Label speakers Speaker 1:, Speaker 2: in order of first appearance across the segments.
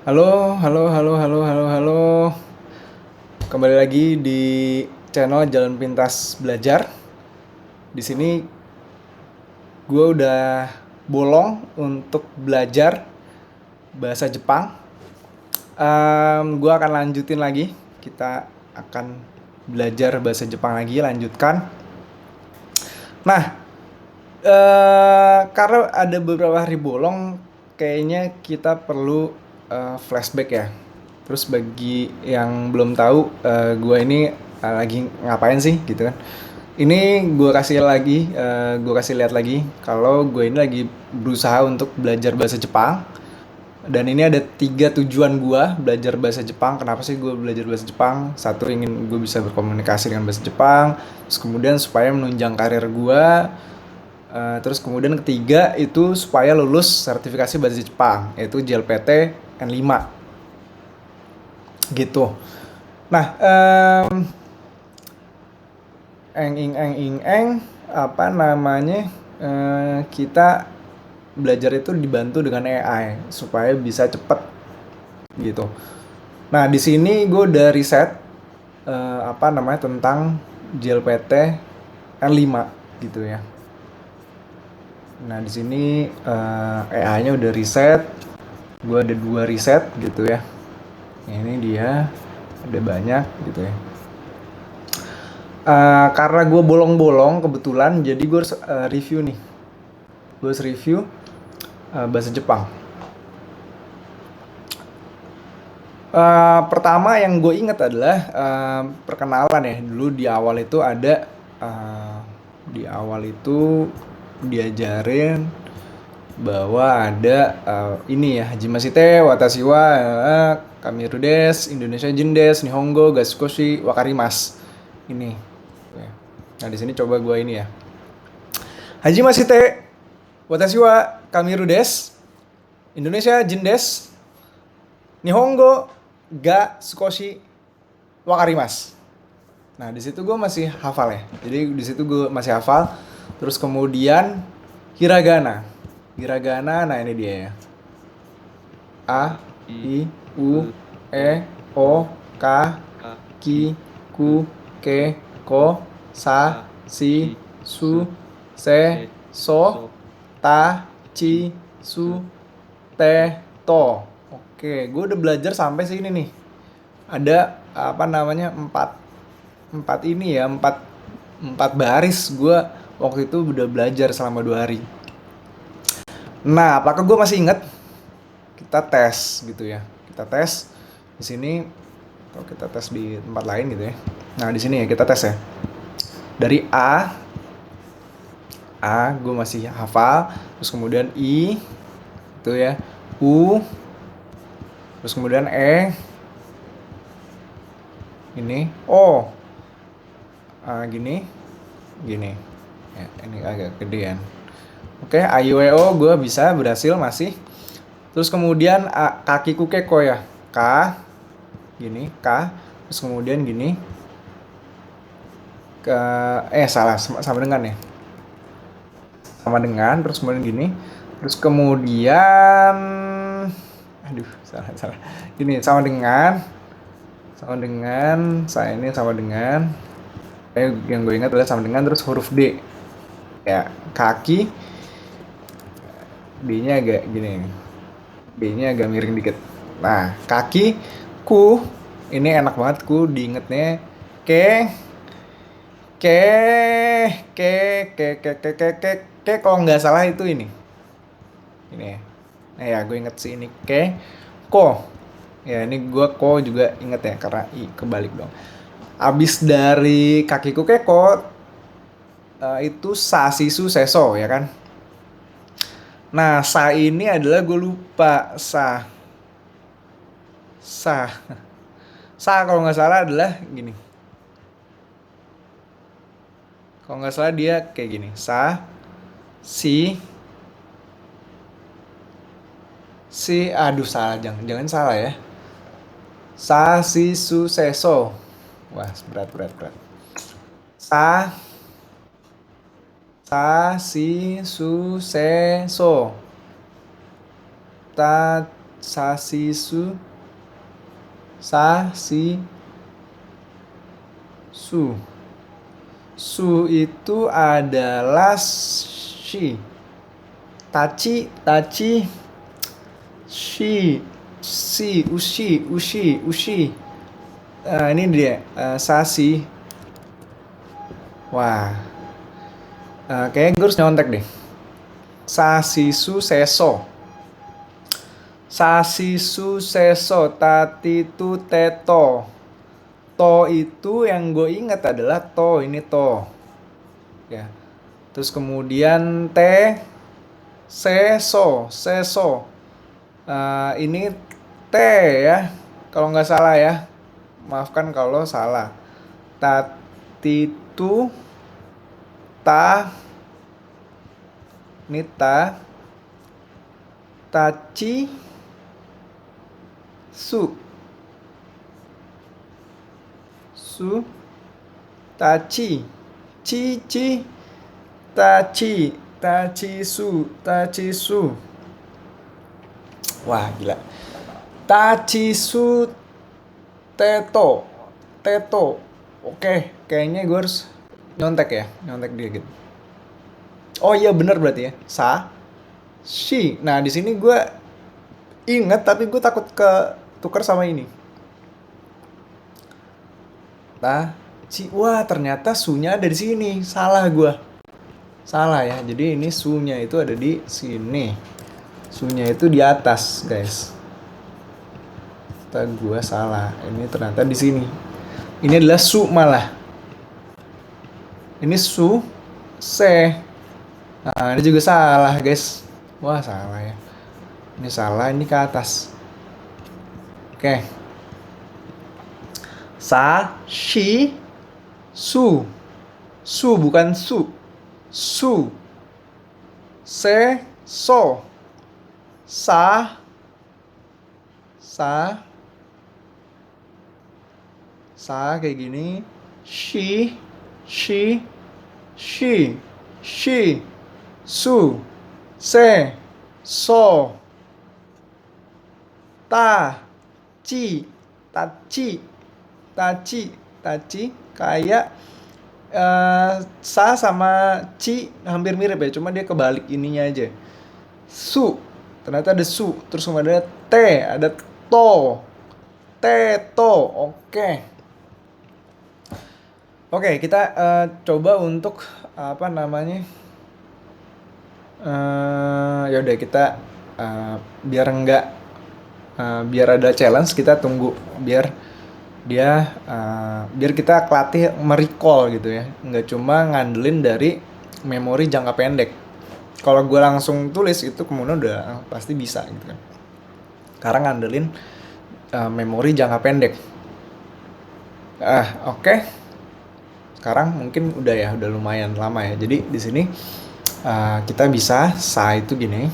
Speaker 1: Halo, halo, halo, halo, halo, halo. Kembali lagi di channel Jalan Pintas Belajar. Di sini gue udah bolong untuk belajar bahasa Jepang. Gue akan lanjutin lagi. Kita akan belajar bahasa Jepang lagi, lanjutkan. Nah, karena ada beberapa hari bolong, kayaknya kita perlu flashback ya. Terus bagi yang belum tahu, gue ini lagi ngapain sih gitu kan? Ini gue kasih lihat lagi kalau gue ini lagi berusaha untuk belajar bahasa Jepang. Dan ini ada tiga tujuan gue belajar bahasa Jepang. Kenapa sih gue belajar bahasa Jepang? Satu, ingin gue bisa berkomunikasi dengan bahasa Jepang. Terus kemudian supaya menunjang karir gue. Terus kemudian ketiga itu supaya lulus sertifikasi bahasa Jepang, yaitu JLPT N5 gitu. Nah, apa namanya? Kita belajar itu dibantu dengan AI supaya bisa cepet gitu. Nah, di sini gue udah riset apa namanya tentang JLPT N5 gitu ya. Nah, di sini AI-nya udah riset. Gue ada dua riset gitu ya. Ini dia, ada banyak gitu ya. Karena gue bolong-bolong kebetulan, jadi gue harus review nih. Gue harus review bahasa Jepang. Pertama yang gue ingat adalah perkenalan ya. Dulu di awal itu ada di awal itu diajarin bahwa ada ini ya, Hajimashite, Watashi wa Kamiru desu, Indonesia Jin desu, Nihongo Gatsukoushi Wakarimasu. Ini. Nah, di sini coba gue ini ya. Hajimashite, Watashi wa Kamiru desu, Indonesia Jin desu, Nihongo ga Sukoshi Wakarimasu. Nah, di situ gue masih hafal ya. Jadi di situ gue masih hafal. Terus kemudian hiragana. Hiragana, nah ini dia ya. A, I, U, E, O, K, Ki, Ku, Ke, Ko, Sa, Si, Su, Se, So, Ta, Ci, Su, Te, To. Oke, gue udah belajar sampai sini nih. Ada apa namanya empat ini ya, empat baris. Gue waktu itu udah belajar selama 2 hari. Nah, apakah gue masih ingat? Kita tes gitu ya. Kita tes di sini atau kita tes di tempat lain gitu ya. Nah, di sini ya kita tes ya. Dari A gue masih hafal, terus kemudian I itu ya, U, terus kemudian ini O, gini, gini. Ya, ini agak gedean. Oke, A I U E O gue bisa berhasil masih. Terus kemudian kakiku keko ya, K, gini, K, terus kemudian gini, ke salah sama dengan ya, sama dengan, terus kemudian gini, terus kemudian aduh salah gini, sama dengan saya ini sama dengan yang gue ingat adalah sama dengan, terus huruf D ya, kaki D nya agak gini, D nya agak miring dikit. Nah, kaki ku ini enak banget, ku diingetnya ke ke ke kalau nggak salah itu ini ya. Nah ya, gue inget sih ini ko ya, ini gue ko juga inget ya karena i kebalik dong. Abis dari kakiku keko itu sa sisu seso ya kan. Nah, sa ini adalah gue lupa sa sa kalau nggak salah adalah gini, kalau nggak salah dia kayak gini, sa si aduh salah, jangan salah ya, sa si su seso. Wah, berat. Sa si su se so ta Sa si su. Sa si su. Su itu adalah shi. Tachi, tachi, shi, si, ushi, ushi, ushi. Ini dia, sasi. Wah, kayaknya gue harus nyontek deh. Sasisu seso. Sasisu seso, tatitu teto. To itu yang gue ingat adalah to, ini to. Ya. Terus kemudian te, seso, seso. Ini T ya, kalau nggak salah ya. Maafkan kalau salah. Tatitu ta, ini ta, tachi, su, su, tachi, ci, tachi, tachi su, tachi su. Wah gila. Tachi su teto, teto. Oke, kayaknya gue harus nyontek ya, nyontek dikit. Oh iya bener berarti ya. Sa, shi. Nah di sini gue inget tapi gue takut tukar sama ini. Ta, ci. Wah ternyata sunya ada di sini. Salah gue. Salah ya. Jadi ini sunya itu ada di sini. Sunya itu di atas, guys. Ternyata gue salah. Ini ternyata di sini. Ini adalah su malah. Ini su, se. Nah, ini juga salah, guys. Wah, salah ya. Ini salah, ini ke atas. Oke. Sa, shi, su. Su bukan su. Su. Se, so. Sa. Sa. Sa kayak gini. Shi. Shi. Shi. Shi. Su, se, so, ta, ci, taci, taci, taci. Kayak sa sama ci hampir mirip ya, cuma dia kebalik ininya aja. Su, ternyata ada su, terus kemudian ada t, ada to, teto. Oke, kita coba untuk apa namanya? Ya udah kita biar ada challenge, kita tunggu biar kita kelatih merecall gitu ya, nggak cuma ngandelin dari memori jangka pendek. Kalau gue langsung tulis itu kemudian udah pasti bisa gitu kan, karena ngandelin memori jangka pendek. Oke. Sekarang mungkin udah lumayan lama ya. Jadi di sini kita bisa sa itu gini,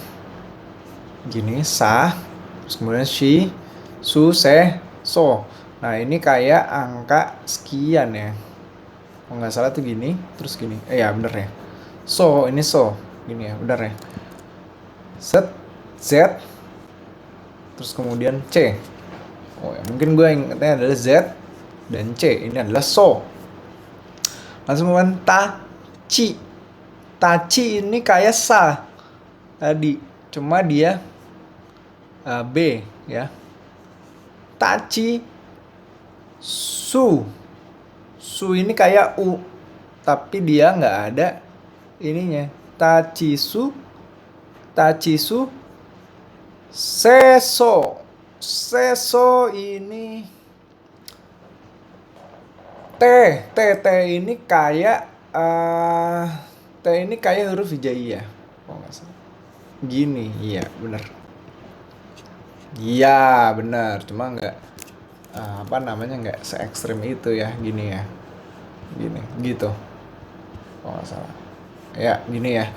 Speaker 1: sa, terus kemudian shi, su, se, so. Nah ini kayak angka sekian ya, kalau nggak salah tuh gini, terus gini. Ya bener ya. So ini so, gini ya, bener ya. Set, z, terus kemudian c. Oh ya, mungkin gue ingetnya adalah z dan c. Ini adalah so. Langsung kemudian ta, ci. Taci ini kayak sa tadi, cuma dia B ya. Taci, su. Su ini kayak U, tapi dia nggak ada ininya. Tacisu, tacisu, seso. Seso ini T ini kayak T ini kayak huruf hijaiyah. Oh nggak salah. Gini, iya bener. Iya bener, cuma nggak nggak se ekstrim itu ya, gini ya, gini, gitu. Oh nggak salah. Ya gini ya.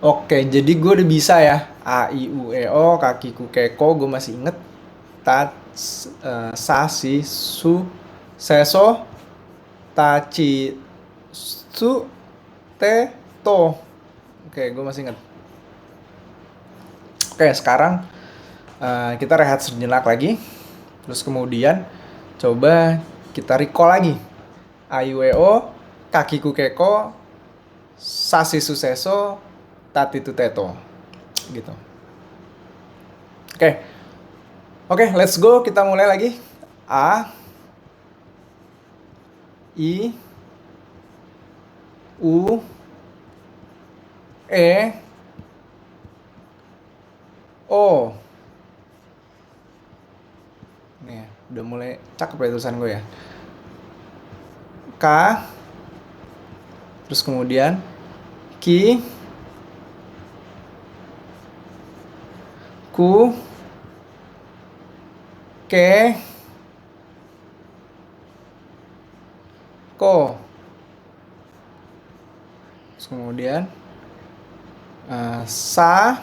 Speaker 1: Oke, jadi gue udah bisa ya. A I U E O, kakiku keko, gue masih inget. Ta, sa, si, su, seso, taci, su, te, to. Oke, gue masih inget. Oke, sekarang Kita rehat sejenak lagi. Terus kemudian coba kita recall lagi. Aiweo, kakiku keko, sasi suseso, tati tuteto. Gitu. Oke, let's go. Kita mulai lagi. A, I, U, E, O. Nih, udah mulai cakep ya tulisan gue ya. K, terus kemudian Ki, Ku, Ke, Ko. Terus kemudian Sa,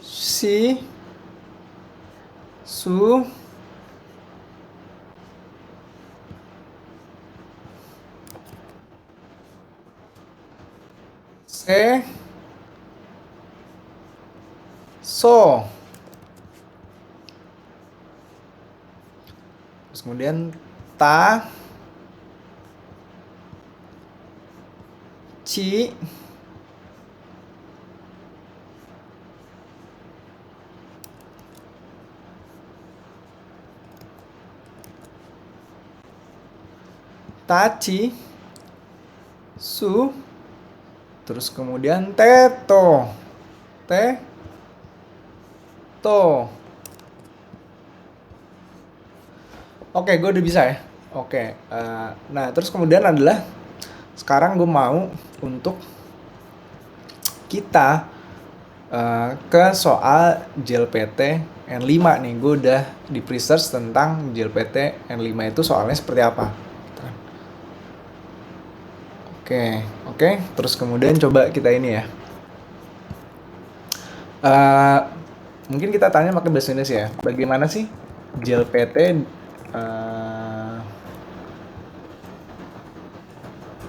Speaker 1: Si, Su, Se, So. Terus kemudian Ta, Ci, Taci, Su, terus kemudian Teto, To. Oke, gue udah bisa ya. Oke, nah terus kemudian adalah sekarang gue mau untuk kita ke soal JLPT N5 nih. Gue udah di research tentang JLPT N5 itu soalnya seperti apa. Oke. Terus kemudian coba kita ini ya. Mungkin kita tanya pakai bahasa Indonesia ya. Bagaimana sih JLPT?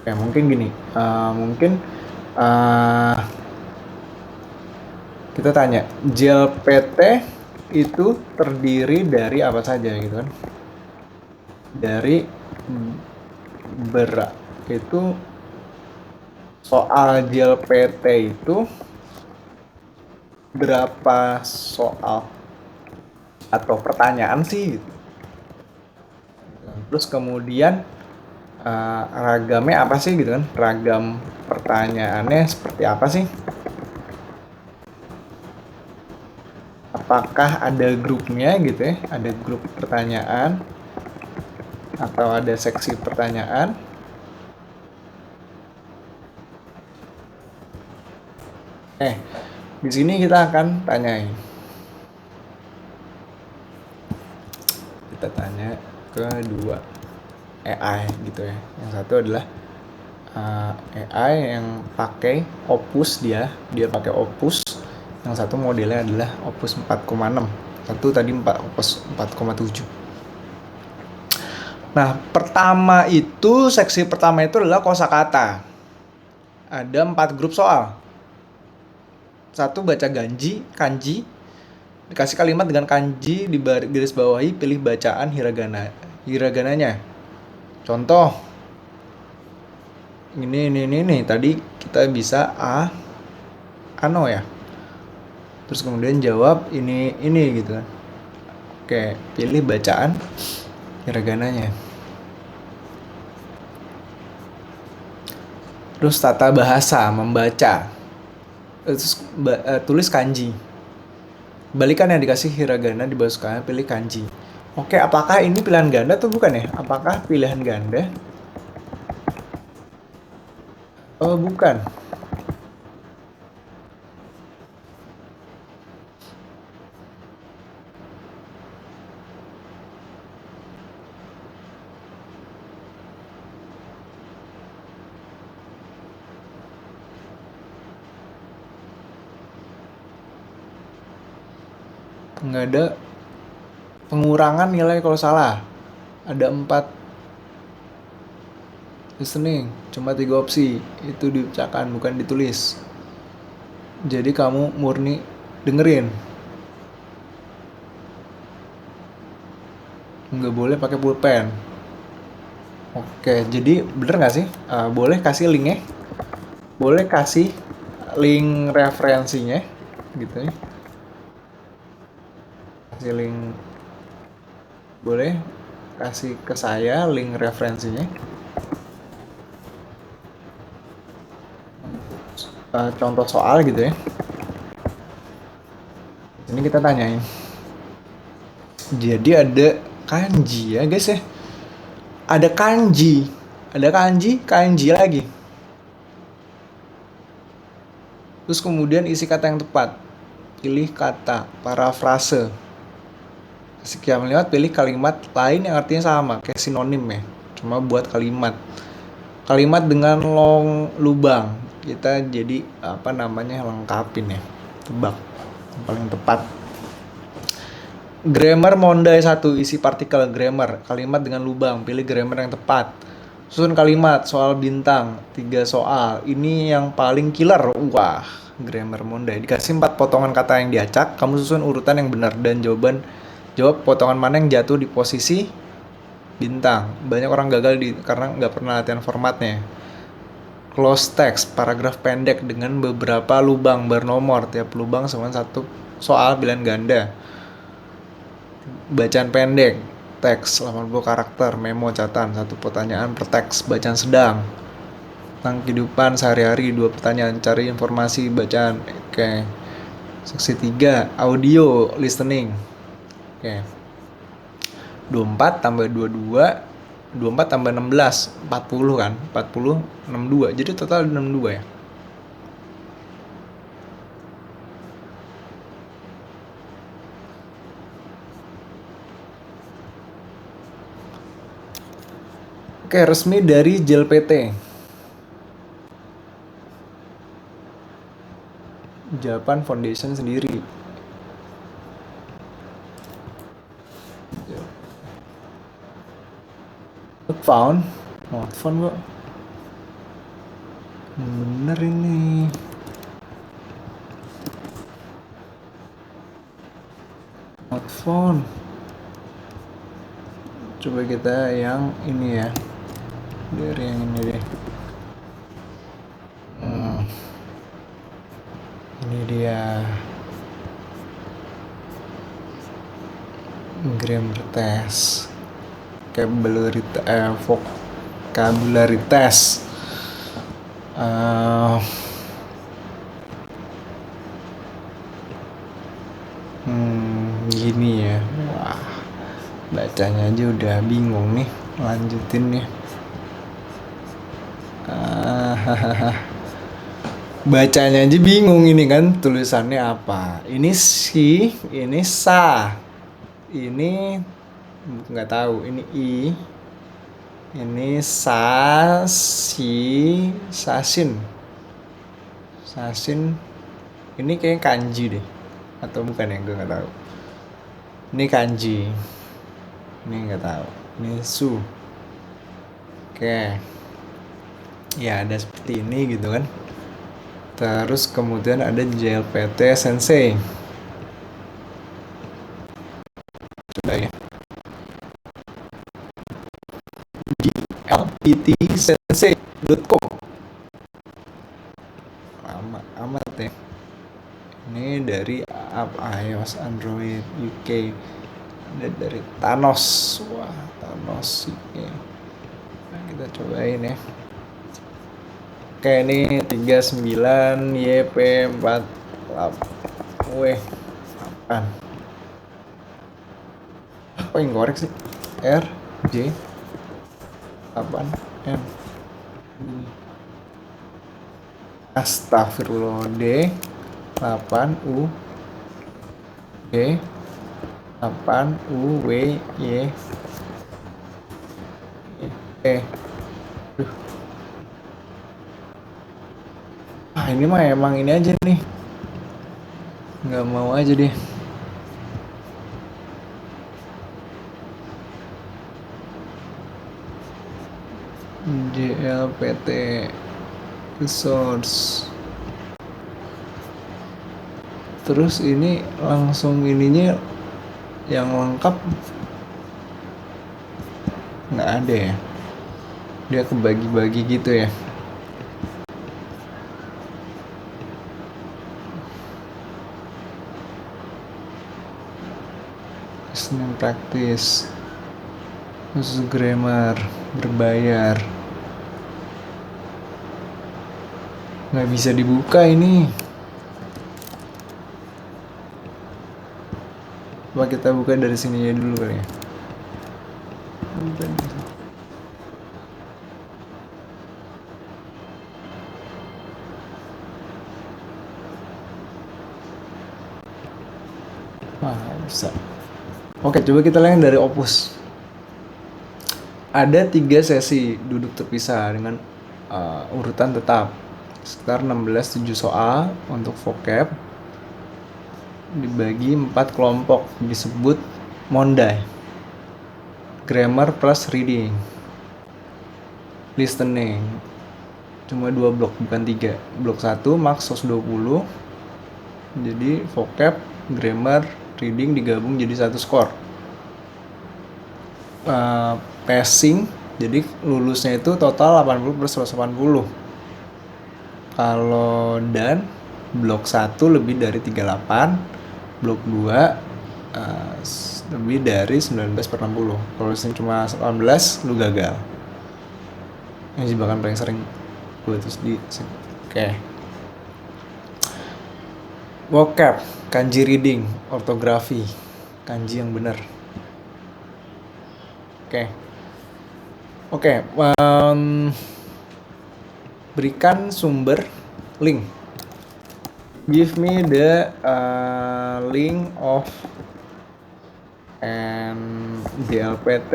Speaker 1: Mungkin gini. Mungkin kita tanya, JLPT itu terdiri dari apa saja gitu kan? Dari itu soal JLPT itu berapa soal atau pertanyaan sih gitu. Terus kemudian ragamnya apa sih gitu kan? Ragam pertanyaannya seperti apa sih? Apakah ada grupnya gitu ya? Ada grup pertanyaan atau ada seksi pertanyaan? Di sini kita akan tanyain. Kita tanya ke dua AI gitu ya. Yang satu adalah AI yang pakai Opus, dia pakai Opus. Yang satu modelnya adalah Opus 4,6. Satu tadi Opus 4,7. Nah, seksi pertama itu adalah kosakata. Ada 4 grup soal. Satu, baca kanji. Dikasih kalimat dengan kanji, di garis bawahi pilih bacaan hiragananya. Contoh, ini tadi kita bisa ano ya. Terus kemudian jawab ini gitu kan. Oke, pilih bacaan hiragananya. Terus tata bahasa, membaca. Terus tulis kanji. Balikan yang dikasih hiragana, di bawah suka pilih kanji. Oke, apakah ini pilihan ganda atau bukan ya? Apakah pilihan ganda? Oh, bukan. Nggak ada pengurangan nilai kalau salah. Ada 4 listening, cuma 3 opsi. Itu diucapkan, bukan ditulis. Jadi kamu murni dengerin. Nggak boleh pakai pulpen. Oke, jadi bener nggak sih? Boleh kasih linknya? Boleh kasih link referensinya, gitu ya? Kasih link, boleh kasih ke saya link referensinya. Contoh soal gitu ya. Ini kita tanyain. Jadi ada kanji ya guys ya. Ada kanji. Ada kanji, kanji lagi. Terus kemudian isi kata yang tepat. Pilih kata, parafrase. Sekian lewat pilih kalimat lain yang artinya sama, kayak sinonim ya. Cuma buat kalimat. Kalimat dengan long lubang. Kita jadi apa namanya lengkapin ya. Tebak. Yang paling tepat. Grammar Mondai 1, isi partikel grammar, kalimat dengan lubang, pilih grammar yang tepat. Susun kalimat, soal bintang, 3 soal. Ini yang paling killer. Wah, grammar Mondai. Dikasih 4 potongan kata yang diacak, kamu susun urutan yang benar dan jawab potongan mana yang jatuh di posisi bintang. Banyak orang gagal karena nggak pernah latihan formatnya. Close text, paragraf pendek dengan beberapa lubang bernomor, tiap lubang sama satu soal pilihan ganda. Bacaan pendek, teks 80 karakter, memo catatan, 1 pertanyaan per teks, bacaan sedang tentang kehidupan sehari-hari, 2 pertanyaan, cari informasi bacaan. Oke. Seksi 3, audio listening. Oke. 24 tambah 22, 24 tambah 16, 40 kan? 40 62. Jadi total 62 ya. Oke, resmi dari JLPT. Japan Foundation sendiri. Found, not found kok. Bener ini. Not found. Coba kita yang ini ya. Dari yang ini deh. Ini dia. Grammar test. Vocabulary test. Gini ya. Wah, bacanya aja udah bingung nih. Lanjutin nih. Bacanya aja bingung ini kan tulisannya apa. Ini si, ini sa. Ini nggak tahu. Ini i. Ini sa, si, sasin. Sasin. Ini kayak kanji deh. Atau bukan ya, gue nggak tahu. Ini kanji. Ini nggak tahu. Ini su. Oke. Ya ada seperti ini gitu kan. Terus kemudian ada JLPT Sensei. Coba ya. JLPTsensei.com. Lama amat ya. Ini dari iOS, Android, UK. Ada dari Thanos. Wah, Thanos UK. Nah, kita cobain ya. Oke, ini 39 YP4 apaan? Apa yang korek sih? R J 8 M. Astagfirullah. D 8 U D 8 U W Y E. Ini mah emang ini aja nih, nggak mau aja deh. JLPT Resource. Terus ini langsung ininya yang lengkap nggak ada ya, dia kebagi-bagi gitu ya. Listening practice, khusus grammar, berbayar, nggak bisa dibuka ini. Coba kita buka dari sini ya dulu kali ya. Wah, bisa. Oke, coba kita lihat dari Opus. Ada 3 sesi duduk terpisah dengan urutan tetap. Sekitar 16-7 soal untuk vocab. Dibagi 4 kelompok, disebut Mondai. Grammar plus reading. Listening. Cuma 2 blok, bukan 3. Blok 1 max 120. Jadi vocab, grammar, reading digabung jadi 1 skor. Passing, jadi lulusnya itu total 80 plus 180. Kalau dan blok 1 lebih dari 38, blok 2 lebih dari 19 per 60. Kalau lulusnya cuma 18, lu gagal. Ini jebakan paling sering gue terus di. Oke. Vocab, kanji reading, ortografi, kanji yang benar. Oke. Berikan sumber link. Give me the link of DLPT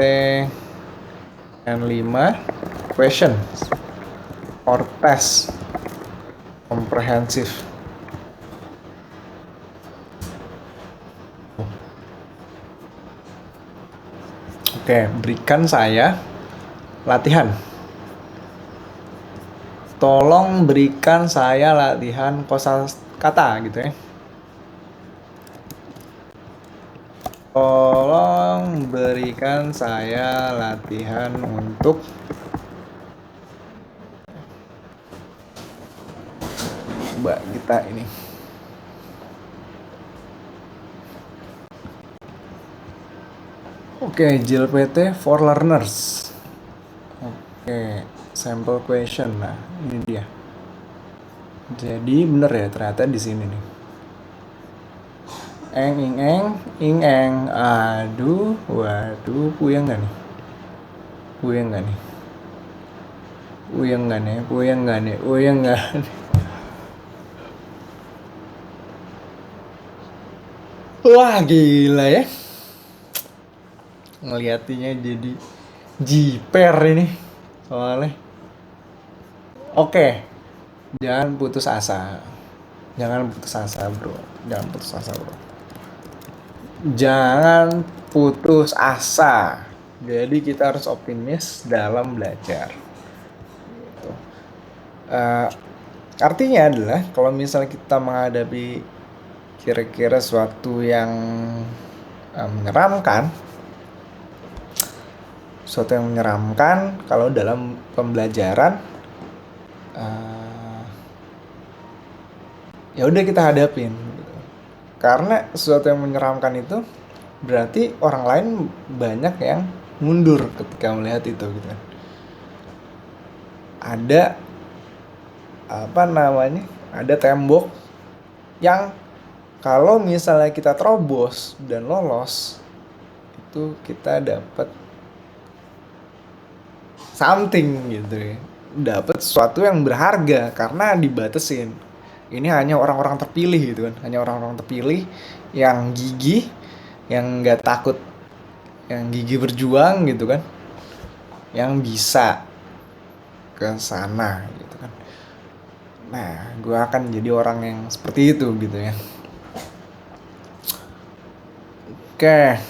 Speaker 1: N5 questions or test comprehensive. Oke, berikan saya latihan. Tolong berikan saya latihan kosakata gitu ya. Tolong berikan saya latihan untuk coba kita ini. Oke, JLPT for learners. Oke, sample question. Nah, ini dia. Jadi bener ya ternyata di sini nih. Ing eng. Aduh, waduh, puyeng nggak nih? Puyeng nggak nih? Wah, gila ya. Ngeliatinya jadi jiper ini soalnya. Oke. Jangan putus asa, bro. Jangan putus asa. Jadi kita harus optimis dalam belajar. Gitu. Artinya adalah kalau misalnya kita menghadapi kira-kira suatu yang menyeramkan, kalau dalam pembelajaran, ya udah kita hadapin. Gitu. Karena sesuatu yang menyeramkan itu berarti orang lain banyak yang mundur ketika melihat itu gitu kan. Ada ada tembok yang kalau misalnya kita terobos dan lolos, itu kita dapat something gitu ya. Dapat sesuatu yang berharga karena dibatasin. Ini hanya orang-orang terpilih gitu kan. Hanya orang-orang terpilih yang gigih, yang nggak takut, yang gigih berjuang gitu kan, yang bisa ke sana gitu kan. Nah, gue akan jadi orang yang seperti itu gitu ya. Oke.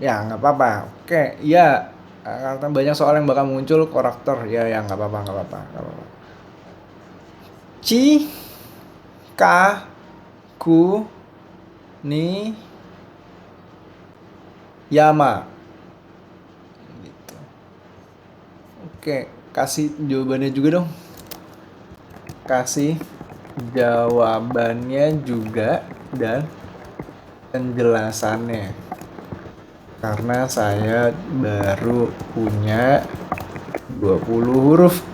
Speaker 1: Ya nggak apa-apa. Oke, iya. Karena banyak soal yang bakal muncul karakter. Ya nggak apa-apa. Ci, ka, ku, ni, yama. Gitu. Oke, kasih jawabannya juga dong. Kasih jawabannya juga dan penjelasannya. Karena saya baru punya 20 huruf.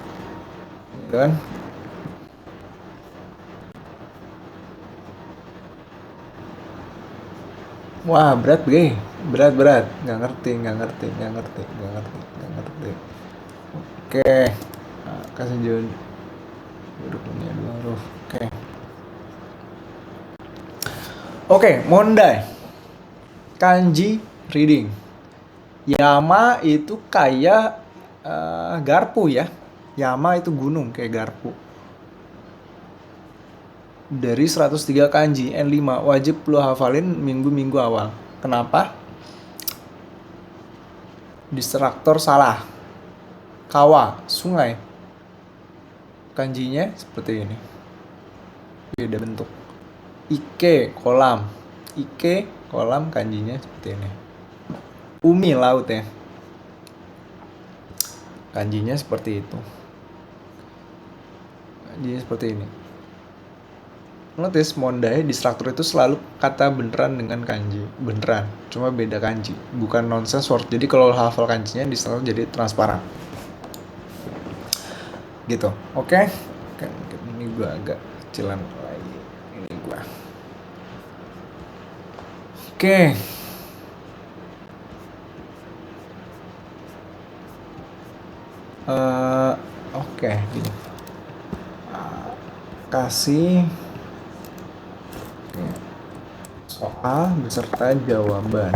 Speaker 1: Kan? Wah, berat gue. Berat. Nggak ngerti. Oke. Nah, kasih jawaban. Baru punya 2 huruf. Oke, mondai. Kanji reading. Yama itu kayak garpu ya. Yama itu gunung kayak garpu. Dari 103 kanji N5 wajib lo hafalin minggu-minggu awal. Kenapa? Distraktor salah. Kawa, sungai. Kanjinya seperti ini. Beda bentuk. Ike, kolam. Ike, kolam, kanjinya seperti ini. Umi, laut ya. Kanjinya seperti itu. Kanjinya seperti ini. Notice mondai di struktur itu selalu kata beneran dengan kanji. Beneran, cuma beda kanji. Bukan nonsense word. Jadi kalau hafal kanjinya di struktur jadi transparan. Gitu. Oke. Ini gua agak kecilan lagi. Ini gua. Oke. Oke, gini. Kasih soal beserta jawaban.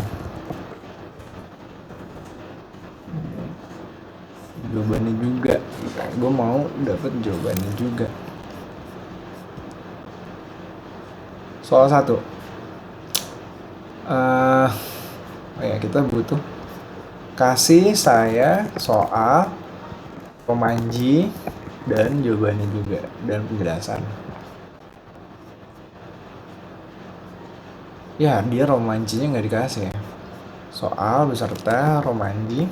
Speaker 1: Jawabannya juga. Gue mau dapet jawabannya juga. Soal 1. Kita butuh kasih saya soal romanji dan jawabannya juga dan penjelasan. Ya, dia romanjinya nggak dikasih ya. Soal beserta romanji.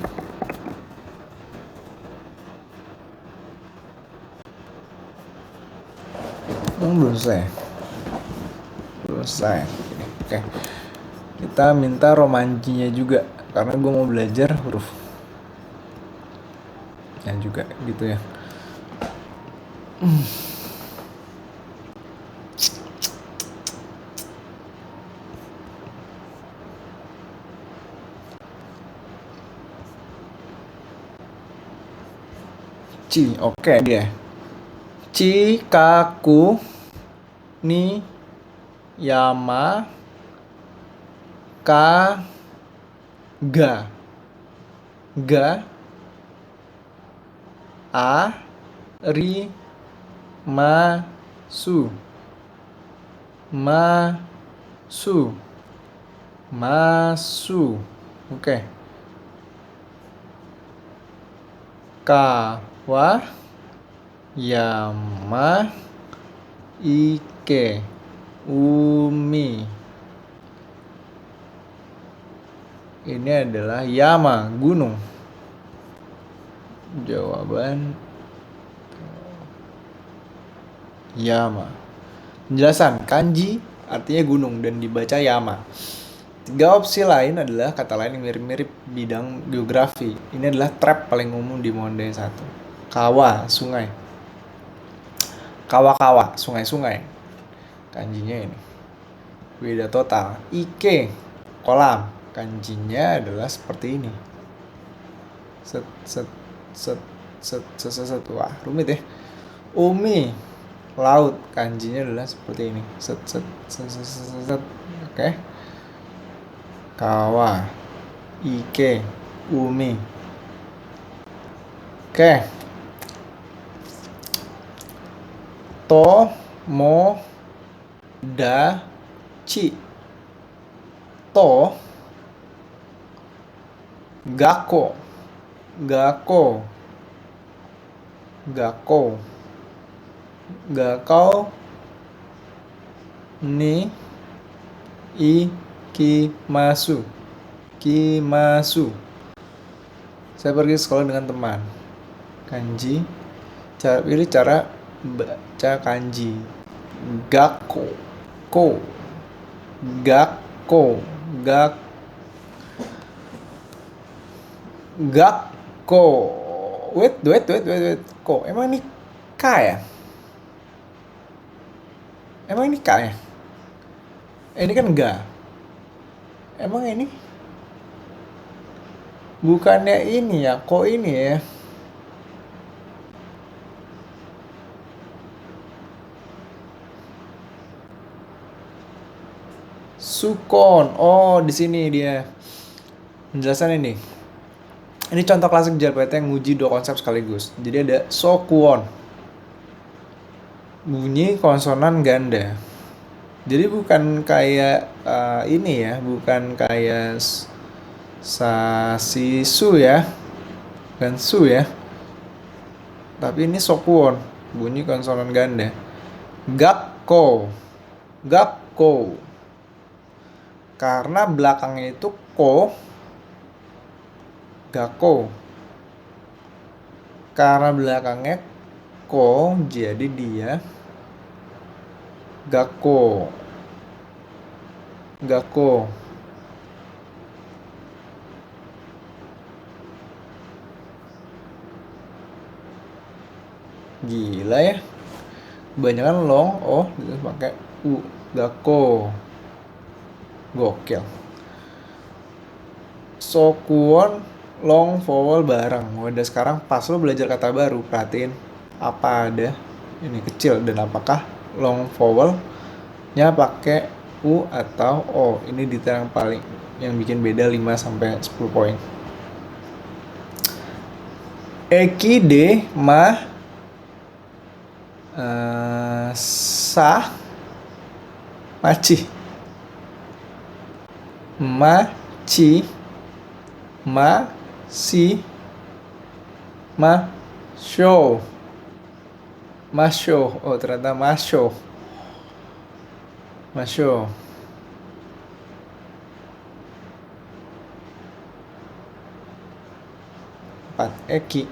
Speaker 1: Belum selesai. Oke. Kita minta romanjinya juga karena gue mau belajar huruf yang juga gitu ya. Oke dia. Chikaku ni yama ka ga a ri ma su oke. Kawa yama ike umi. Ini adalah yama, gunung. Jawaban yama. Penjelasan, kanji artinya gunung dan dibaca yama. 3 opsi lain adalah kata lain yang mirip-mirip bidang geografi. Ini adalah trap paling umum di mondai 1. Kawa, sungai. Kawa-kawa, sungai-sungai. Kanjinya ini. Beda total. Ike, kolam. Kanjinya adalah seperti ini. Wah, rumit ya. Umi, laut. Kanjinya adalah seperti ini. Oke. Kawa, ike, umi. Oke. To, mo, da, chi. To, gako. Gakau ni ikimasu. Kimasu. Saya pergi sekolah dengan teman. Kanji. Pilih cara baca kanji. Gakko. Ko. Gakko. Gakko. Wait. Ko. Emang ini K ya? Emang ini K ya? Ini kan ga. Emang ini? Bukannya ini ya? Kok ini ya? Sukon. Oh, di sini dia. Penjelasan ini. Ini contoh klasik JLPT yang nguji dua konsep sekaligus. Jadi ada sokuon. Bunyi konsonan ganda. Jadi bukan kayak ini ya, bukan kayak si su ya, bukan su ya. Tapi ini sokuon, bunyi konsonan ganda. Gakko. Karena belakangnya itu ko, gakko. Karena belakangnya ko, jadi dia gakko. Gila ya. Kebanyakan long, pakai u, gakko. Gokil. Sokuon, long, vowel bareng. Udah sekarang pas lo belajar kata baru, perhatiin apa ada ini kecil dan apakah long vowelnya pakai u atau o. Ini detail yang paling yang bikin beda 5 sampai 10 poin. Eki de ma sa maci. Maci, ma, si, ma, show. Masho. Oh, ternyata masho. Masho. 4. Eki.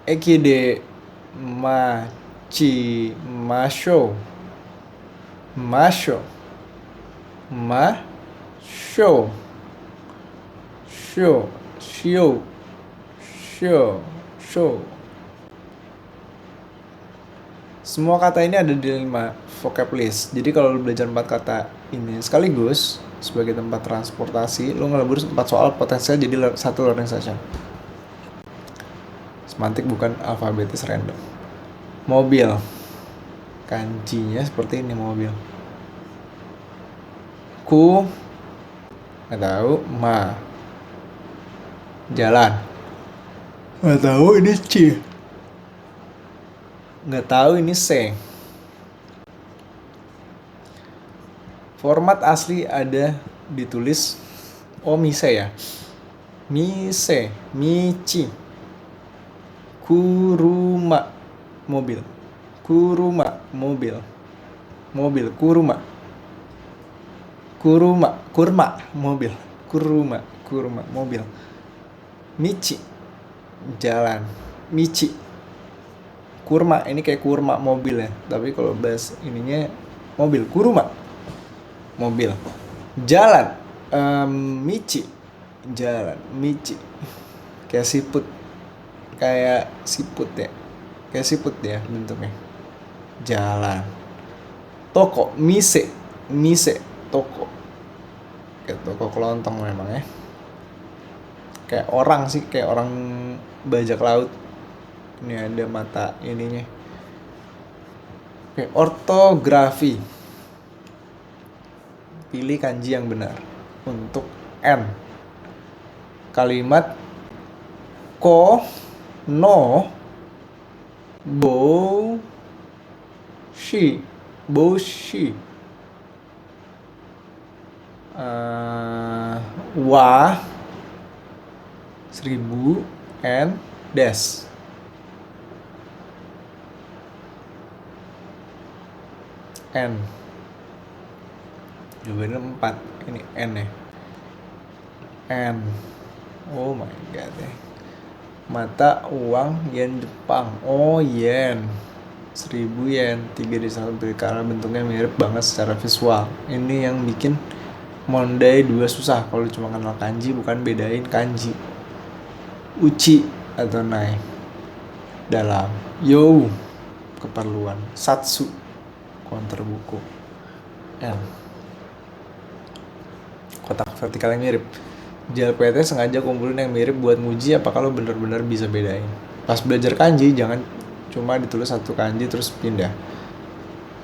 Speaker 1: Eki de maci masho. Masho. Masho. Show. Semua kata ini ada di 5 vocab list. Jadi kalau lu belajar 4 kata ini sekaligus sebagai tempat transportasi, lu ngelebur 4 soal potensial jadi 1 learning session. Semantik bukan alfabetis random. Mobil. Kanjinya seperti ini, mobil. Ku nggak tahu, ma jalan nggak tahu, ini c nggak tahu, ini c. Format asli ada ditulis mise ya, mise, michi, kuruma mobil, kuruma mobil, kurma mobil, kurma mobil. Michi jalan, michi. Kurma ini kayak kurma mobil ya, tapi kalau bahas ininya mobil, kuruma mobil. Jalan, michi, jalan, michi. Kayak siput ya bentuknya. Jalan. Toko, mise, toko. Kayak toko kelontong memang ya. Kayak orang sih, kayak orang bajak laut. Ini ada mata ininya. Oke, ortografi. Pilih kanji yang benar. Untuk N. Kalimat ko, no, bo, shi. Wa, 1000, and des. N. Jawabannya 4. Ini N ya. N. Oh my god ya. Mata uang yen Jepang. Oh yen. 1000 yen. 3 di satu karena bentuknya mirip banget secara visual. Ini yang bikin Mondai 2 susah kalau cuma kenal kanji, bukan bedain kanji. Uchi atau nai. Dalam. Yo. Keperluan. Satsu. Counter buku. N. Kotak vertikal yang mirip. JLPT sengaja kumpulin yang mirip buat nguji apakah lo bener-bener bisa bedain. Pas belajar kanji jangan cuma ditulis satu kanji terus pindah.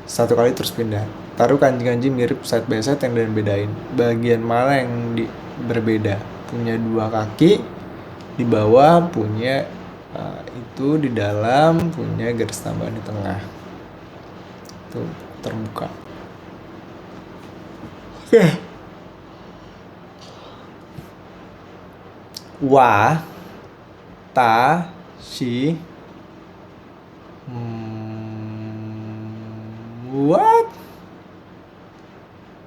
Speaker 1: Satu kali terus pindah. Taruh kanji-kanji mirip side by side yang dan bedain. Bagian mana yang berbeda. Punya 2 kaki, di bawah punya itu, di dalam punya garis tambahan di tengah. Itu terbuka. Oke. Wa ta shi what?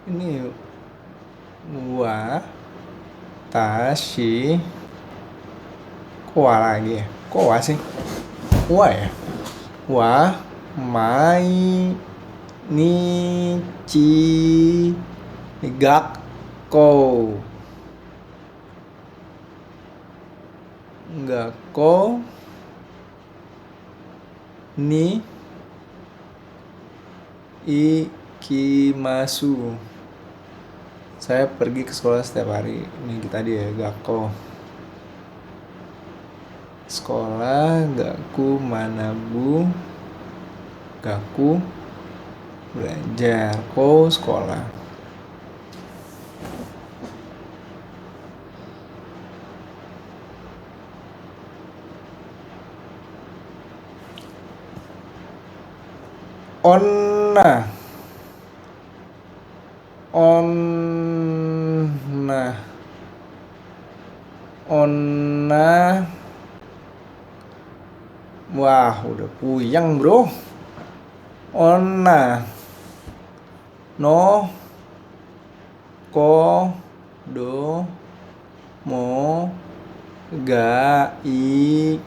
Speaker 1: Ini wa ta shi koa lagi ya? Koa sih? Wa ya? Wa mai ni chi gakko. Gakko ni ikimasu. Saya pergi ke sekolah setiap hari. Ini tadi ya, gakko. Sekolah, gaku manabu. Gaku belajar. Ko sekolah. Onna. Wah, udah puyeng bro. Onna. No. Ko. Do. Mo. Ga. I.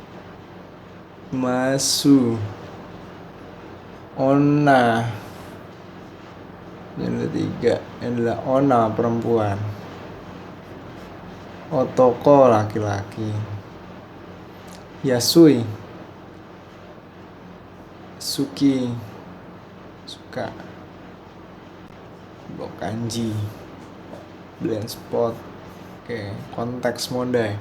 Speaker 1: Masu. Onna. Yang ketiga adalah Onna, perempuan. Otoko, laki-laki. Yasui. Suki. Suka. Blok kanji. Blind spot. Oke, konteks Mondai.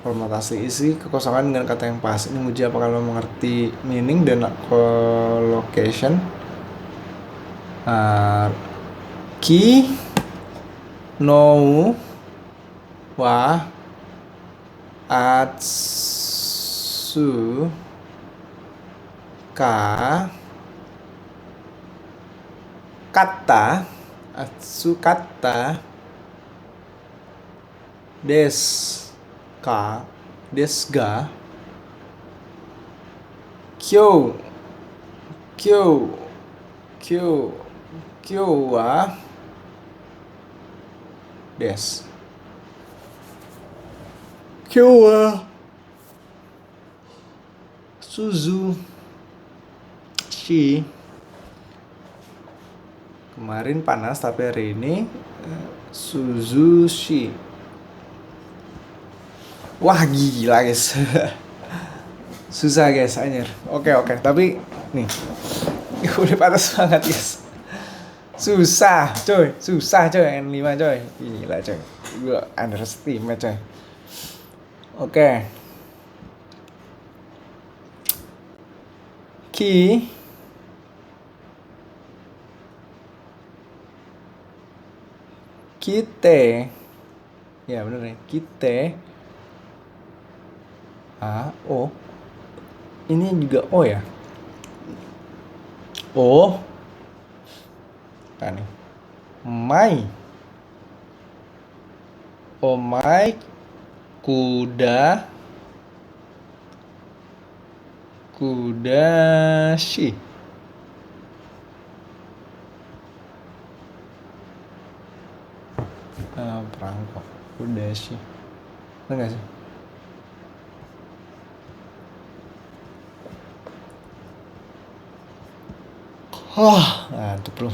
Speaker 1: Formatasi isi kekosongan dengan kata yang pas. Ini uji apakah lo mengerti meaning dan collocation. Ki no wa atsu ka kata atsu kata des ka des ga kyo wa des kyo wa suzu shi. Kemarin panas tapi hari ini Suzushi. Wah gila guys. Susah guys anjir. Oke tapi nih udah panas banget guys. Susah coy N5 coy. Gila coy. Gue underestimate coy. Oke. Kite. Ya bener nih, kite. O. Ini juga O ya? O. Kan nih. Mai. Omai. Kudashi. perangko. Udah sih. Enggak sih? Ngantuk bro.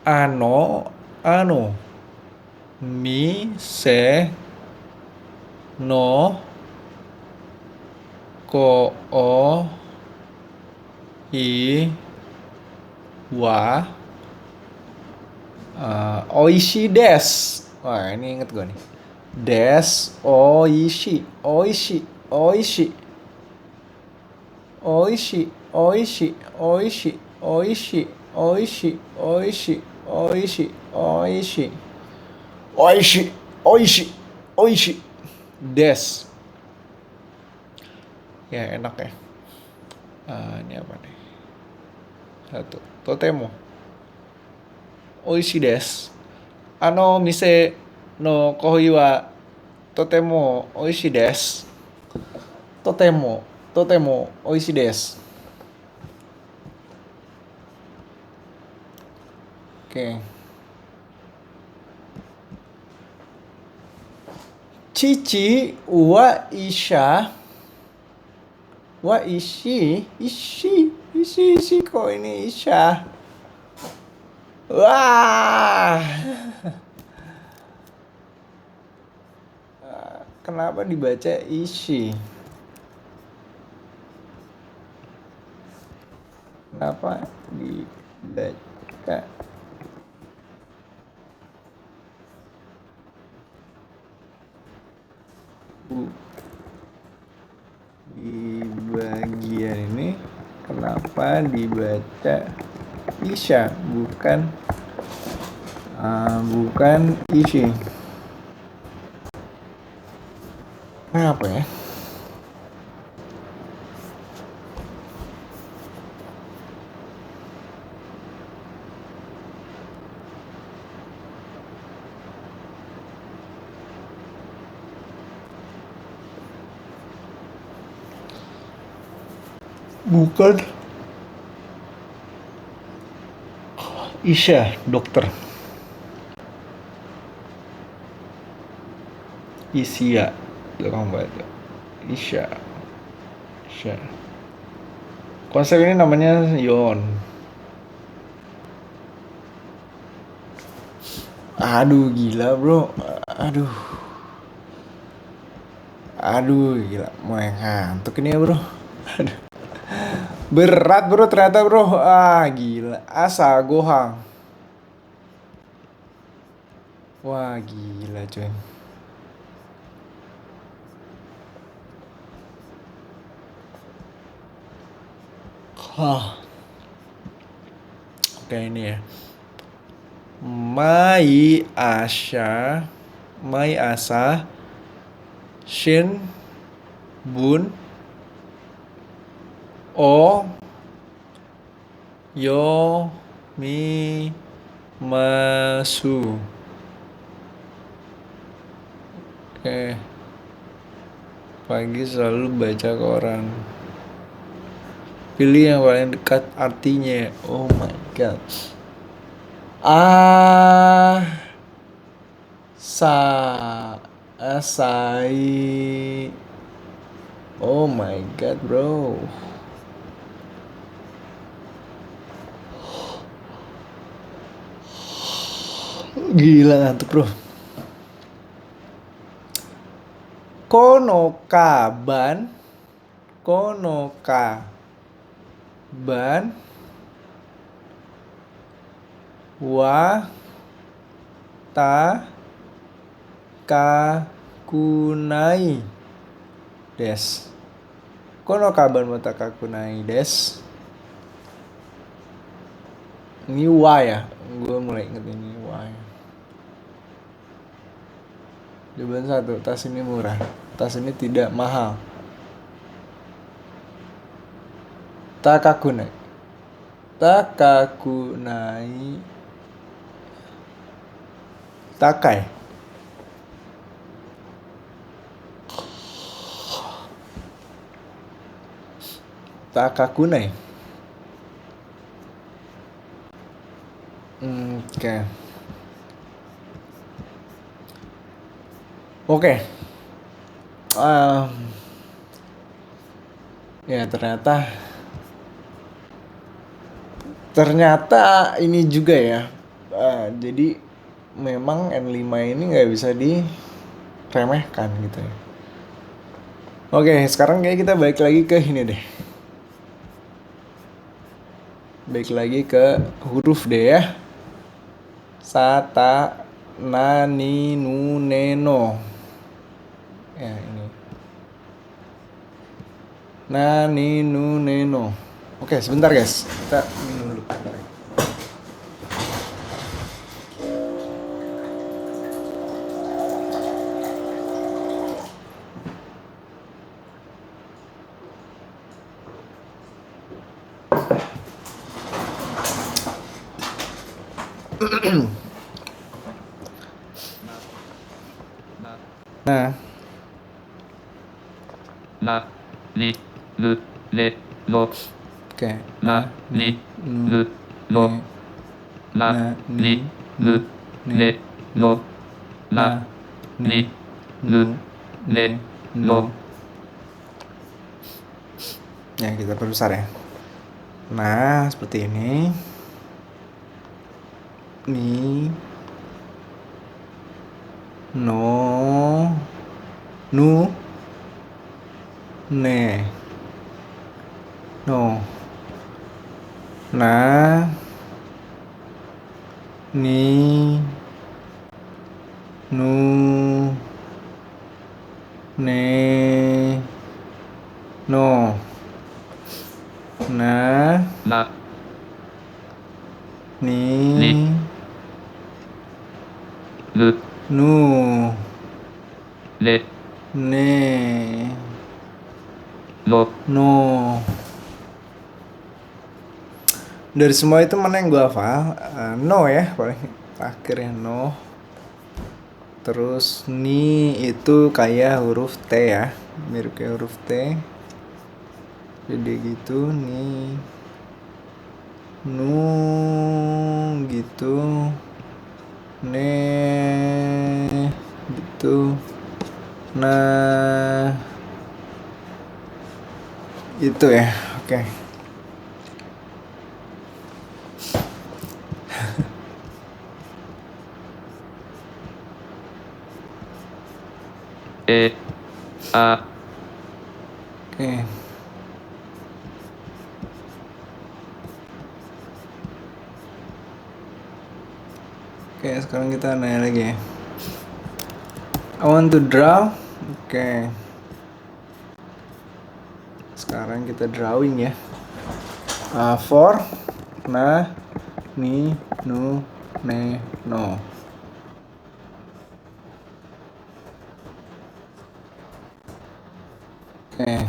Speaker 1: Ano, mi, se, no, ko, o, i, wa, oishi des. Wah, ini inget gue nih. Des, oishi, oishi, oishi, oishi, oishi, oishi, oishi, oishi, oishi, oishi, oishi, oishi, oishi, oishi, des. Ya enak ya. Ini apa nih? Satu, totemo. Oishi desu. Mise no kohoi wa totemo oishi desu. Totemo oishi desu. Oke. Cici wa isha wa ishi kok ini isha. Wah. Kenapa dibaca ishi? Kenapa dibaca di bagian ini? Kenapa dibaca isha bukan ishi? Kenapa ya? Bukan isha, dokter. Isia, kamu baca. Isha. Konsep ini namanya yon. Aduh gila bro. Aduh gila. Mulai ngantuk ini ya bro. Aduh. Berat bro ternyata bro. Gila. Asa gohang. Wah gila coy. Oke ini ya. Mai asa shin bun o yo mi masu. Oke. Pagi selalu baca koran. Pilih yang paling dekat artinya. Oh my god. Asai. Oh my god bro. Gila ngantuk bro. Konokaban wa ta kakunai des. Konokaban wa ta kakunai des. Ini wa ya. Gue mulai inget ini wa ya. Jawaban 1, tas ini murah. Tas ini tidak mahal. Takakunai. Takai. Takakunai. Oke. Oke. Ya ternyata ini juga ya. Jadi memang N5 ini nggak bisa diremehkan gitu ya. Oke, sekarang kayak kita balik lagi ke ini deh. Balik lagi ke huruf D ya. Sata, nani, nu, neno. Ya ini. Nani, nu, neno. Oke, sebentar guys. Kita minum dulu. Bentar ya. Nah,
Speaker 2: La, li, lu, le, lo.
Speaker 1: oke.
Speaker 2: La, li, lu, lo. La, li, lu, le, lo. La, li, lu, le, lo.
Speaker 1: Ya, kita perbesar ya. Nah, seperti ini. Ni, no, nu, ne, no. Na, ni, nu, ne, no. Na,
Speaker 2: La,
Speaker 1: ni,
Speaker 2: li, lu,
Speaker 1: nu,
Speaker 2: le,
Speaker 1: ne,
Speaker 2: lo.
Speaker 1: no. Dari semua itu mana yang gue hafal? No ya, paling akhirnya no. Terus ni itu kayak huruf T ya, mirip kayak huruf T. Jadi gitu, ni, nu gitu, ne gitu, nah itu ya, oke.
Speaker 2: E, A,
Speaker 1: Oke. Oke, sekarang kita nanya lagi ya. I want to draw. Oke. Sekarang kita drawing ya. For, na, ni, nu, ne, no. Oke.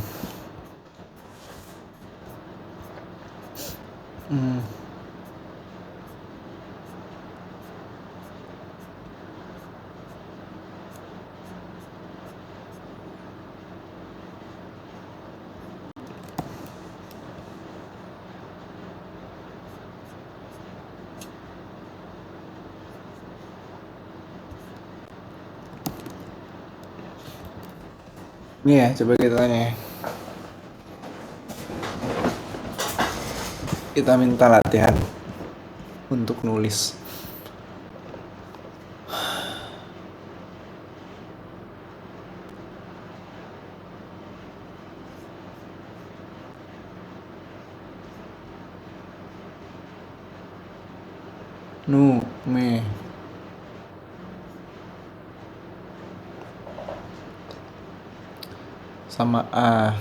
Speaker 1: Ini ya, coba kita tanya ya. Kita minta latihan untuk nulis. Nu, me. Sama A.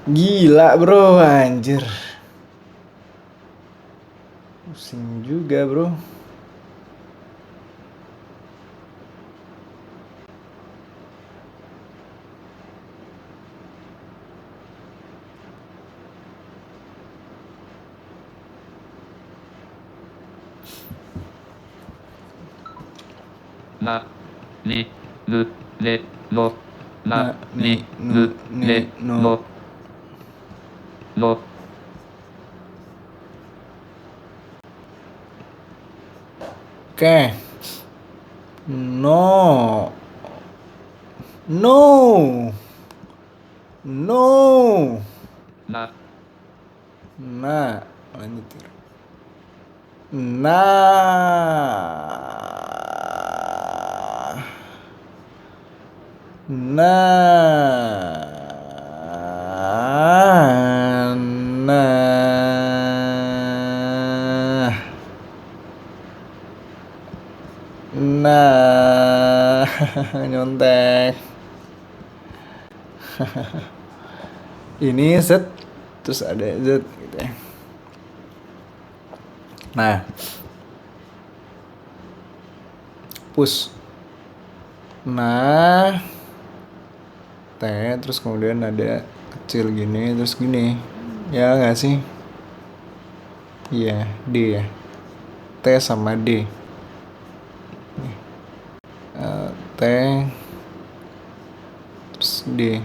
Speaker 1: Gila bro, anjir. Pusing juga bro.
Speaker 2: la, li, lu, le, lo,
Speaker 1: na,
Speaker 2: la,
Speaker 1: ni,
Speaker 2: li,
Speaker 1: nu,
Speaker 2: lu,
Speaker 1: ni,
Speaker 2: le,
Speaker 1: nu.
Speaker 2: lo, lo,
Speaker 1: Oke. No. No. No.
Speaker 2: la,
Speaker 1: Nah, lanjut. Nah. Nah. Nah. Nah. Nyontek. Ini Z terus ada Z gitu ya. Nah. Push. Nah. T terus kemudian ada kecil gini terus gini. Ya nggak sih? Iya, D ya. T sama D. T terus D.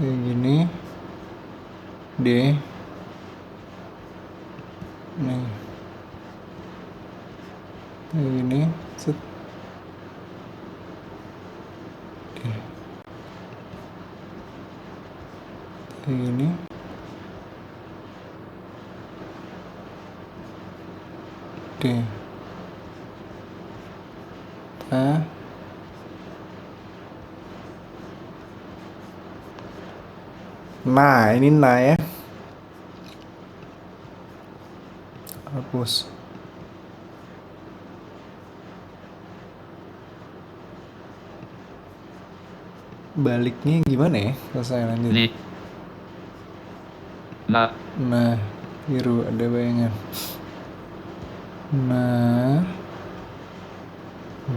Speaker 1: Kayak gini. D. Nih. Kayak gini. Set. D. Kayak gini. D. A. Nah, ini nah ya. Hapus. Baliknya gimana ya? Kalau saya lanjut.
Speaker 2: li, la,
Speaker 1: Nah, biru ada bayangan. Nah,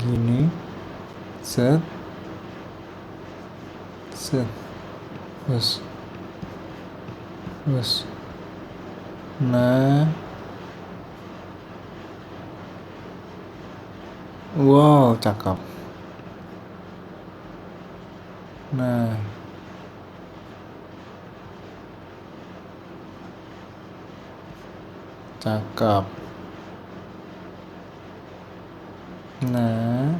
Speaker 1: gini. Set. Set. Terus. Terus. Nah. Wow, cakep. Nah. Cakep. Nah.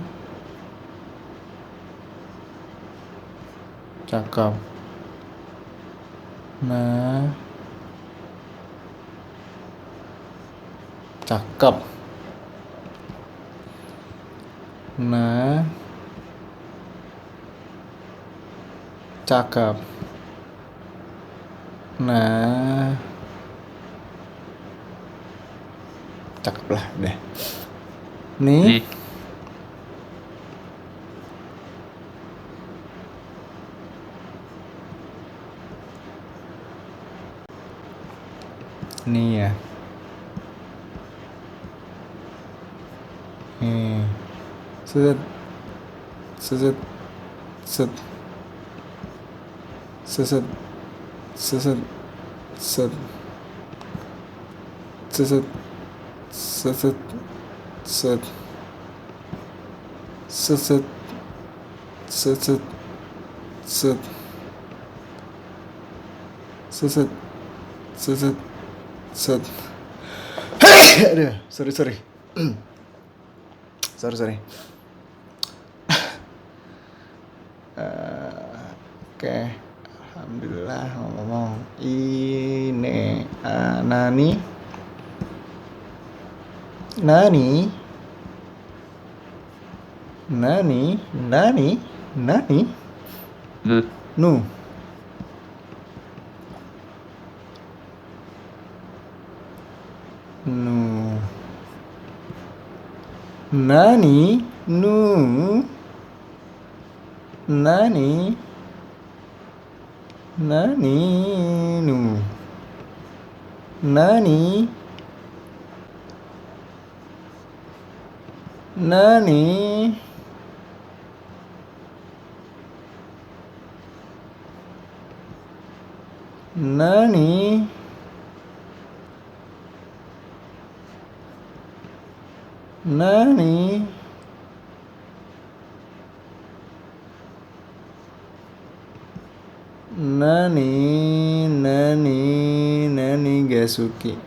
Speaker 1: Cakep. Nah. Cakep. Nah. Cakep. Nah. Cakep lah deh. Nih.
Speaker 2: li,
Speaker 1: Nih ya. Nih. Set. Set. Set. Set. Set. Set. Set. Set. Set. Set. Set. Set. Set. Set. Set. Aduh, sorry. sorry. Oke. Alhamdulillah ngomong. Ini Nani.
Speaker 2: lu,
Speaker 1: Nu. Nu. Nani? Nu. Nani? Nani? Nu. Nani? Nani? Nani? Nani. Nani, Nani Gasuki.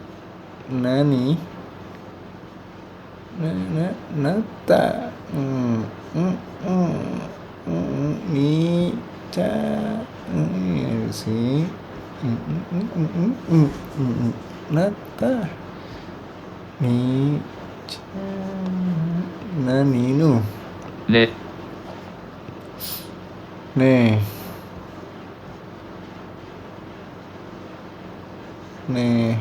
Speaker 1: Nani. Nata. Ni ca si. Nata. Ni ca. Nani nu.
Speaker 2: Le.
Speaker 1: Nih. Nih.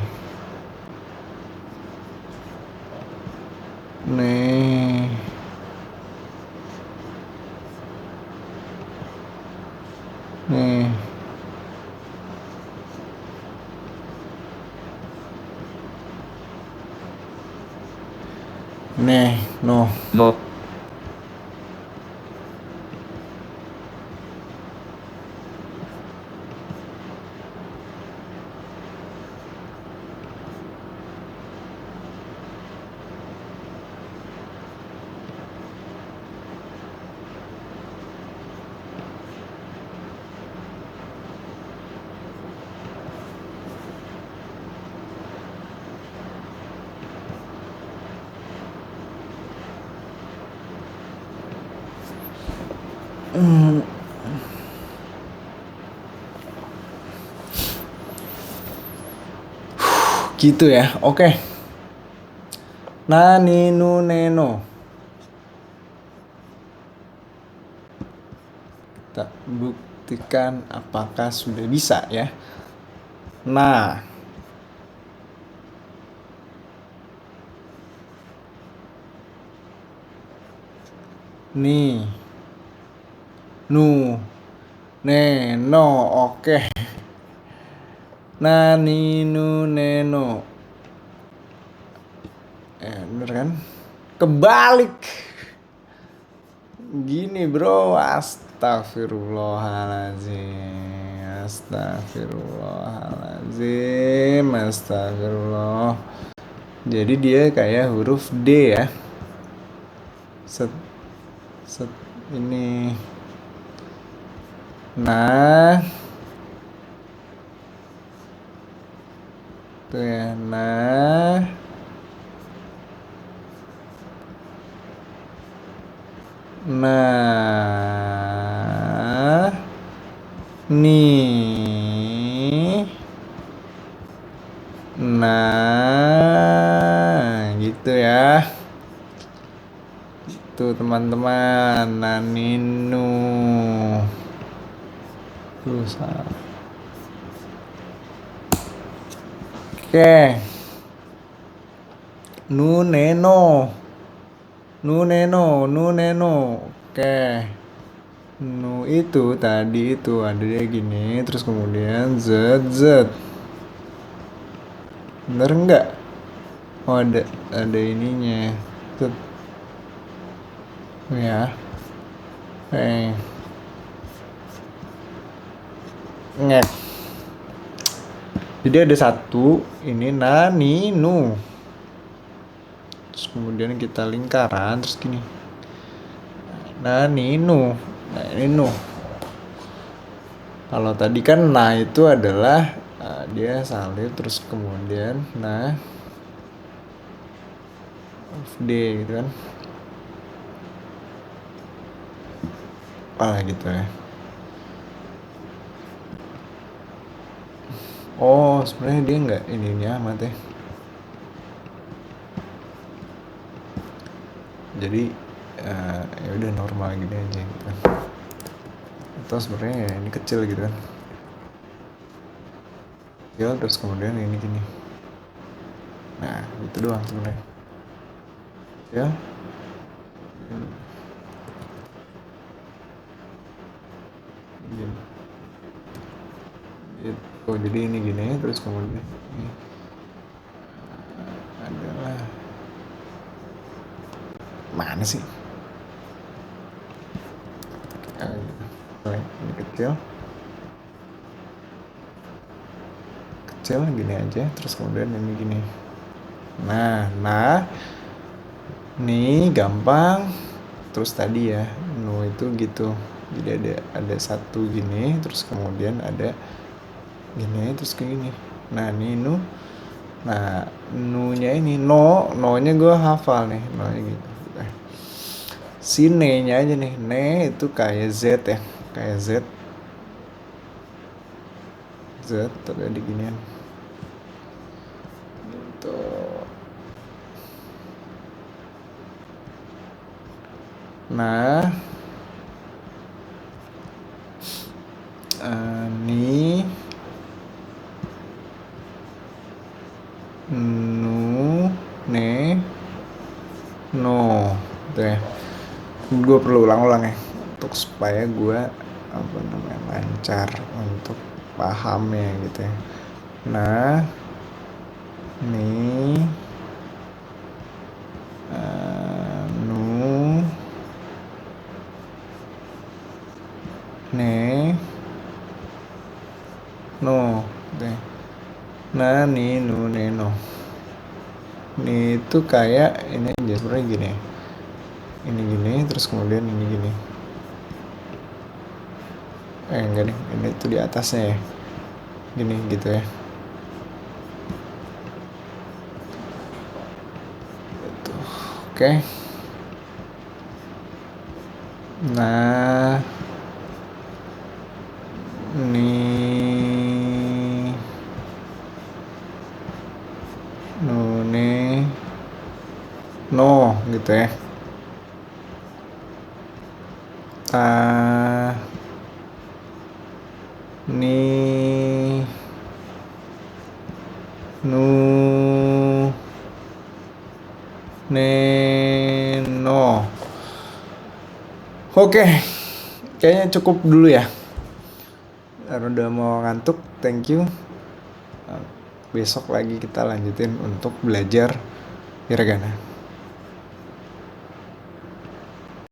Speaker 1: Nih. Nih. Nih, no.
Speaker 2: Lo.
Speaker 1: Gitu ya, oke. Nani nu neno. Kita buktikan apakah sudah bisa ya. Nah. Nih. Nu. Neno, oke. Nani nu neno. Bener kan? Kebalik. Gini bro, astagfirullahaladzim. Astagfirullah. Jadi dia kayak huruf D ya. Set ini. Nah. Tuh ya, nah. Nah. Nih. Nah, gitu ya. Itu teman-teman, naninu. Tuh salah. Oke. Nu neno. Oke. Nu itu tadi itu ada dia gini, terus kemudian z. Bener nggak? Oh ada ininya. Tuh. Ya. Ngek. Jadi ada satu ini nani nu. Terus kemudian kita lingkaran terus gini. Nani nu. Nah ini nu. Kalau tadi kan nah itu adalah dia salib terus kemudian nah D gitu kan. Gitu ya. Oh sebenarnya dia nggak ininya amat ya. Jadi ya udah normal gini aja gitu kan. Atau sebenarnya ya ini kecil gitu kan. Kecil terus kemudian ini gini. Nah itu doang sebenarnya. Ya. Gini. Oh jadi ini gini terus kemudian ini adalah mana sih? Ini kecil gini aja terus kemudian ini gini. Nah Nih gampang. Terus tadi ya, no itu gitu. Jadi ada satu gini, terus kemudian ada gini, terus kayak gini. Nah ini nu. Nah nu-nya ini no-nya gue hafal nih, no-nya gitu. Si ne-nya aja nih, ne itu kayak z ya, kayak z, tapi ada ginian. Gitu. Nah, ni, nu, ne, no, gitu ya. Gue perlu ulang-ulang ya, untuk supaya gue lancar untuk pahamnya gitu ya. Nah, ni, nu, ne, no, gitu ya. Nah, ni, nu, ne, no. Ini itu kayak ini aja sebenarnya gini. Ini gini, terus kemudian ini gini. Enggak nih, ini tuh di atasnya ya. Gini gitu ya. Gitu. Oke. Nah, ini no gitu ya. Ni, nu, ne, no. Oke, kayaknya cukup dulu ya. Karena udah mau ngantuk, thank you. Besok lagi kita lanjutin untuk belajar hiragana.